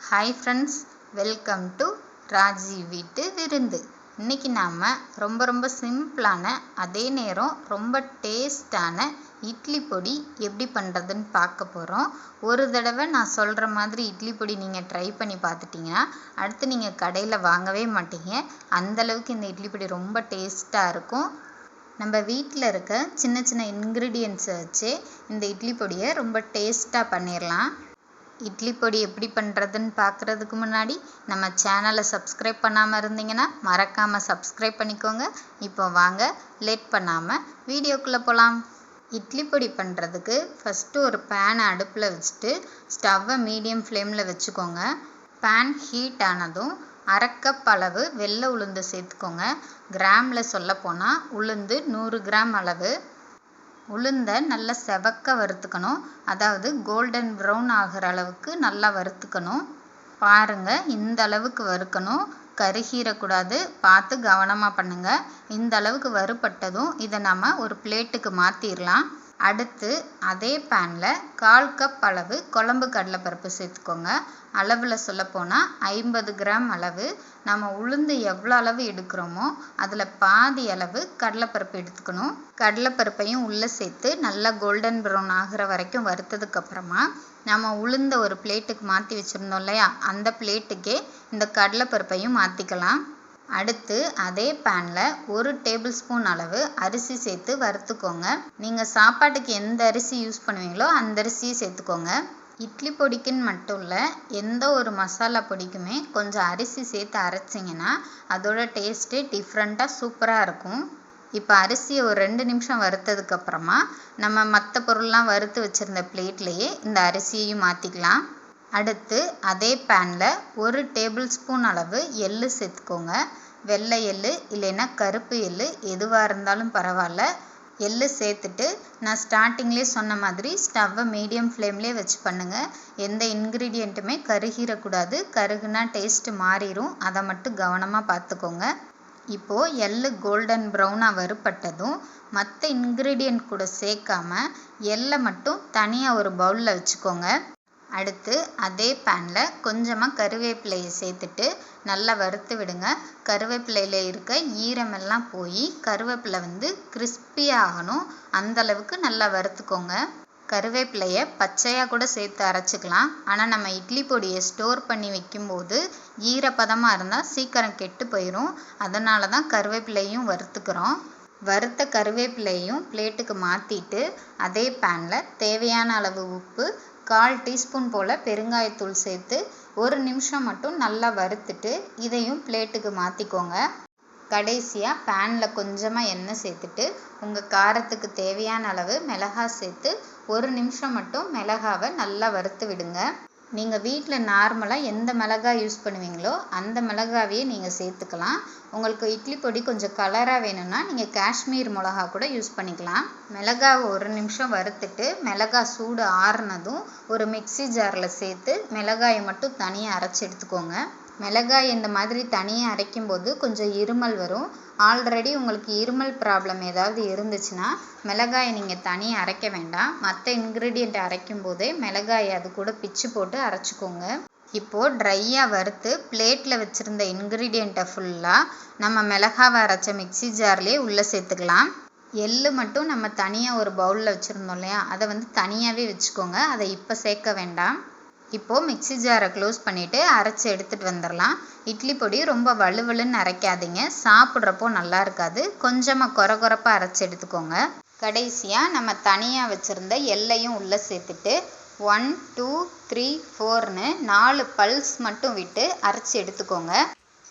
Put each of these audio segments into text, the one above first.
Hi friends, welcome to Raji வீட்டு விருந்து. இன்றைக்கி நாம் ரொம்ப சிம்பிளான அதே நேரம் ரொம்ப டேஸ்டான இட்லி பொடி எப்படி பண்ணுறதுன்னு பார்க்க போகிறோம். ஒரு தடவை நான் சொல்கிற மாதிரி இட்லி பொடி நீங்கள் ட்ரை பண்ணி பார்த்துட்டிங்கன்னா அடுத்து நீங்கள் கடையில் வாங்கவே மாட்டீங்க. அந்தளவுக்கு இந்த இட்லி பொடி ரொம்ப டேஸ்ட்டாக இருக்கும். நம்ம வீட்டில் இருக்க சின்ன சின்ன இன்க்ரீடியன்ட்ஸை வச்சு இந்த இட்லி பொடியை ரொம்ப டேஸ்ட்டாக பண்ணிடலாம். இட்லி பொடி எப்படி பண்ணுறதுன்னு பார்க்குறதுக்கு முன்னாடி நம்ம சேனலை சப்ஸ்கிரைப் பண்ணாமல் இருந்தீங்கன்னா மறக்காமல் சப்ஸ்கிரைப் பண்ணிக்கோங்க. இப்போ வாங்க லேட் பண்ணாமல் வீடியோக்குள்ளே போகலாம். இட்லி பொடி பண்ணுறதுக்கு ஃபஸ்ட்டு ஒரு பேனை அடுப்பில் வச்சுட்டு ஸ்டவ்வை மீடியம் ஃப்ளேமில் வச்சுக்கோங்க. பேன் ஹீட் ஆனதும் 1/2 கப் அளவு வெள்ளை உளுந்து சேர்த்துக்கோங்க. கிராமில் சொல்லப்போனால் உளுந்து 100 கிராம் அளவு. உளுந்தை நல்லா செவக்க வறுத்துக்கணும், அதாவது கோல்டன் ப்ரௌன் ஆகிற அளவுக்கு நல்லா வறுத்துக்கணும். பாருங்கள், இந்த அளவுக்கு வறுக்கணும், கருகிடக்கூடாது, பார்த்து கவனமாக பண்ணுங்கள். இந்த அளவுக்கு வறுபட்டதும் இதை நம்ம ஒரு பிளேட்டுக்கு மாற்றிடலாம். அடுத்து அதே பேனில் 1/4 கப் அளவு குழம்பு கடலைப்பருப்பு சேர்த்துக்கோங்க. அளவில் சொல்லப்போனால் 50 கிராம் அளவு. நம்ம உளுந்து எவ்வளோ அளவு எடுக்கிறோமோ அதில் பாதி அளவு கடலைப்பருப்பு எடுத்துக்கணும். கடலைப்பருப்பையும் உள்ளே சேர்த்து நல்லா கோல்டன் ப்ரௌன் ஆகிற வரைக்கும் வறுத்ததுக்கப்புறமா நம்ம உளுந்த ஒரு பிளேட்டுக்கு மாற்றி வச்சுருந்தோம் இல்லையா, அந்த பிளேட்டுக்கே இந்த கடலைப்பருப்பையும் மாற்றிக்கலாம். அடுத்து அதே பேனில் 1 டேபிள் ஸ்பூன் அளவு அரிசி சேர்த்து வறுத்துக்கோங்க. நீங்கள் சாப்பாட்டுக்கு எந்த அரிசி யூஸ் பண்ணுவீங்களோ அந்த அரிசியை சேர்த்துக்கோங்க. இட்லி பொடிக்குன்னு மட்டும் இல்லை, எந்த ஒரு மசாலா பொடிக்குமே கொஞ்சம் அரிசி சேர்த்து அரைச்சிங்கன்னா அதோட டேஸ்ட்டு டிஃப்ரெண்ட்டாக சூப்பராக இருக்கும். இப்போ அரிசியை ஒரு 2 நிமிஷம் வறுத்ததுக்கப்புறமா நம்ம மற்ற பொருள்லாம் வறுத்து வச்சுருந்த பிளேட்லேயே இந்த அரிசியையும் மாற்றிக்கலாம். அடுத்து அதே பேனில் 1 டேபிள் ஸ்பூன் அளவு எள்ளு சேர்த்துக்கோங்க. வெள்ளை எள்ளு இல்லைன்னா கருப்பு எள்ளு எதுவாக இருந்தாலும் பரவாயில்ல. எள்ளு சேர்த்துட்டு நான் ஸ்டார்டிங்லேயே சொன்ன மாதிரி ஸ்டவ்வை மீடியம் ஃப்ளேம்லேயே வச்சு பண்ணுங்கள். எந்த இன்க்ரீடியண்ட்டுமே கருகிடக்கூடாது, கருகுனா டேஸ்ட்டு மாறிடும், அதை மட்டும் கவனமாக பார்த்துக்கோங்க. இப்போது எள்ளு கோல்டன் ப்ரௌனாக வறுபட்டதும் மற்ற இன்க்ரீடியண்ட் கூட சேர்க்காம எள்ளை மட்டும் தனியாக ஒரு பவுலில் வச்சுக்கோங்க. அடுத்து அதே பேனில் கொஞ்சமாக கருவேப்பிலையை சேர்த்துட்டு நல்லா வறுத்து விடுங்க. கருவேப்பிலையில் இருக்க ஈரமெல்லாம் போய் கருவேப்பிலை கிறிஸ்பியாக ஆகணும், அந்தளவுக்கு நல்லா வறுத்துக்கோங்க. கருவேப்பிலையை பச்சையாக கூட சேர்த்து அரைச்சிக்கலாம். ஆனால் நம்ம இட்லி பொடியை ஸ்டோர் பண்ணி வைக்கும்போது ஈரப்பதமாக இருந்தால் சீக்கிரம் கெட்டு போயிடும். அதனால தான் கருவேப்பிலையும் வறுத்துக்கிறோம். வறுத்த கருவேப்பிலையும் பிளேட்டுக்கு மாற்றிட்டு அதே பேனில் தேவையான அளவு உப்பு, 1/4 டீஸ்பூன் போல் பெருங்காயத்தூள் சேர்த்து 1 நிமிஷம் மட்டும் நல்லா வறுத்துட்டு இதையும் பிளேட்டுக்கு மாற்றிக்கோங்க. கடைசியாக பேனில் கொஞ்சமாக எண்ணெய் சேர்த்துட்டு உங்கள் காரத்துக்கு தேவையான அளவு மிளகாய் சேர்த்து 1 நிமிஷம் மட்டும் மிளகாவை நல்லா வறுத்து விடுங்க. நீங்கள் வீட்டில் நார்மலாக எந்த மிளகாய் யூஸ் பண்ணுவீங்களோ அந்த மிளகாவையே நீங்கள் சேர்த்துக்கலாம். உங்களுக்கு இட்லி பொடி கொஞ்சம் கலராக வேணும்னா நீங்கள் காஷ்மீர் மிளகா கூட யூஸ் பண்ணிக்கலாம். மிளகாவை 1 நிமிஷம் வறுத்துட்டு மிளகாய் சூடு ஆறுனதும் ஒரு மிக்ஸி ஜாரில் சேர்த்து மிளகாயை மட்டும் தனியாக அரைச்சி எடுத்துக்கோங்க. மிளகாய் இந்த மாதிரி தனியாக அரைக்கும்போது கொஞ்சம் இருமல் வரும். ஆல்ரெடி உங்களுக்கு இருமல் ப்ராப்ளம் ஏதாவது இருந்துச்சுன்னா மிளகாயை நீங்கள் தனியாக அரைக்க வேண்டாம். மற்ற இன்க்ரீடியண்ட் அரைக்கும் போதே மிளகாயை அது கூட பிச்சு போட்டு அரைச்சிக்கோங்க. இப்போது ட்ரையாக வறுத்து பிளேட்டில் வச்சுருந்த இன்க்ரீடியண்ட்டை ஃபுல்லாக நம்ம மிளகாவை அரைச்ச மிக்ஸி ஜார்லேயே உள்ளே சேர்த்துக்கலாம். எள்ளு மட்டும் நம்ம தனியாக ஒரு பவுலில் வச்சுருந்தோம் இல்லையா, அதை தனியாகவே வச்சுக்கோங்க, அதை இப்போ சேர்க்க வேண்டாம். இப்போது மிக்ஸி ஜாரை க்ளோஸ் பண்ணிவிட்டு அரைச்சி எடுத்துகிட்டு வந்துடலாம். இட்லி பொடி ரொம்ப வலுவலுன்னு அரைக்காதீங்க, சாப்பிட்றப்போ நல்லா இருக்காது. கொஞ்சமாக கொரகொரப்பாக அரைச்சி எடுத்துக்கோங்க. கடைசியாக நம்ம தனியாக வச்சுருந்த எள்ளையும் உள்ளே சேர்த்துட்டு 1 2 3 4ன்னு 4 பல்ஸ் மட்டும் விட்டு அரைச்சி எடுத்துக்கோங்க.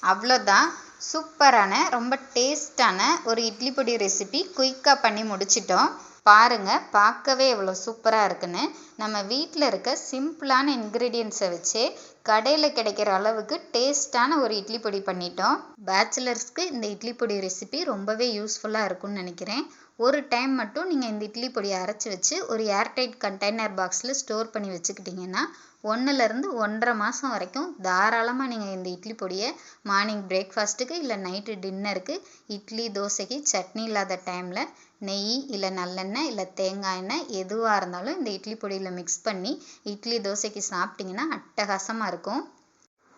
அவ்வளோதான், சூப்பரான ரொம்ப டேஸ்டான ஒரு இட்லி பொடி ரெசிபி குயிக்காக பண்ணி முடிச்சிட்டோம். பாருங்கள், பார்க்கவே எவ்வளோ சூப்பராக இருக்குன்னு. நம்ம வீட்டில் இருக்க சிம்பிளான இன்க்ரீடியன்ட்ஸை வச்சு கடையில் கிடைக்கிற அளவுக்கு டேஸ்டான ஒரு இட்லி பொடி பண்ணிட்டோம். பேச்சுலர்ஸ்க்கு இந்த இட்லி பொடி ரெசிபி ரொம்பவே யூஸ்ஃபுல்லாக இருக்கும்னு நினைக்கிறேன். ஒரு டைம் மட்டும் நீங்கள் இந்த இட்லி பொடியை அரைச்சி வச்சு ஒரு ஏர்டைட் கண்டெய்னர் பாக்ஸில் ஸ்டோர் பண்ணி வச்சுக்கிட்டிங்கன்னா 1லேருந்து 1.5 மாதம் வரைக்கும் தாராளமாக நீங்கள் இந்த இட்லி பொடியை மார்னிங் பிரேக்ஃபாஸ்ட்டுக்கு இல்லை நைட்டு டின்னருக்கு, இட்லி தோசைக்கு சட்னி இல்லாத டைமில் நெய் இல்லை நல்லெண்ணெய் இல்லை தேங்காய் எண்ணெய் எதுவாக இருந்தாலும் இந்த இட்லி பொடியில் மிக்ஸ் பண்ணி இட்லி தோசைக்கு சாப்பிட்டிங்கன்னா அட்டகாசமாக இருக்கும்.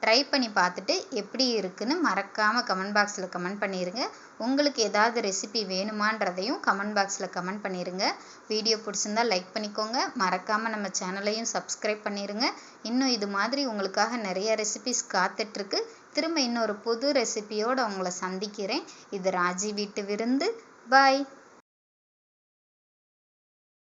ட்ரை பண்ணி பார்த்துட்டு எப்படி இருக்குன்னு மறக்காமல் கமெண்ட் பாக்ஸில் கமெண்ட் பண்ணிடுங்க. உங்களுக்கு ஏதாவது ரெசிபி வேணுமான்றதையும் கமெண்ட் பாக்ஸில் கமெண்ட் பண்ணிடுங்க. வீடியோ பிடிச்சிருந்தா லைக் பண்ணிக்கோங்க. மறக்காமல் நம்ம சேனலையும் சப்ஸ்கிரைப் பண்ணிடுங்க. இன்னும் இது மாதிரி உங்களுக்காக நிறைய ரெசிபிஸ் காத்துட்ருக்கு. திரும்ப இன்னொரு புது ரெசிபியோடு உங்களை சந்திக்கிறேன். இது ராஜி வீட்டு விருந்து. பாய்.